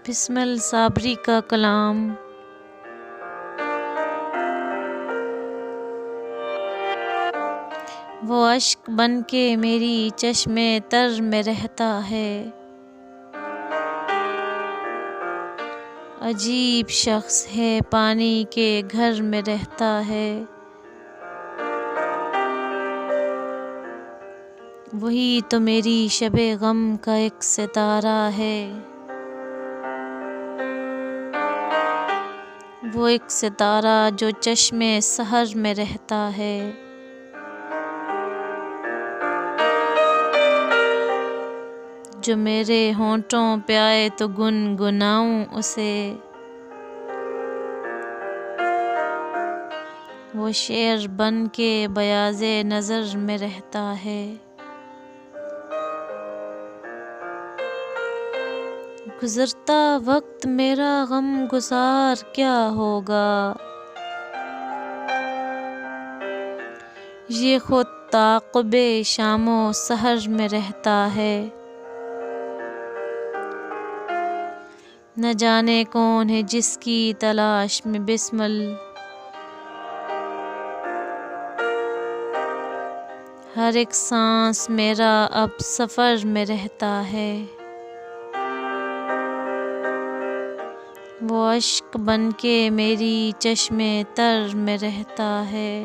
بسمل صابری کا کلام۔ وہ اشک بن کے میری چشمِ تر میں رہتا ہے، عجیب شخص ہے پانی کے گھر میں رہتا ہے، وہی تو میری شب غم کا ایک ستارہ ہے، وہ ایک ستارہ جو چشمِ سحر میں رہتا ہے، جو میرے ہونٹوں پہ آئے تو گنگناؤں اسے، وہ شعر بن کے بیاض نظر میں رہتا ہے، گزرتا وقت میرا غم گسار کیا ہوگا، یہ خود تعاقب شام و سحر میں رہتا ہے، نہ جانے کون ہے جس کی تلاش میں بسمل، ہر ایک سانس میرا اب سفر میں رہتا ہے، وہ اشک بن کے میری چشمِ تر میں رہتا ہے۔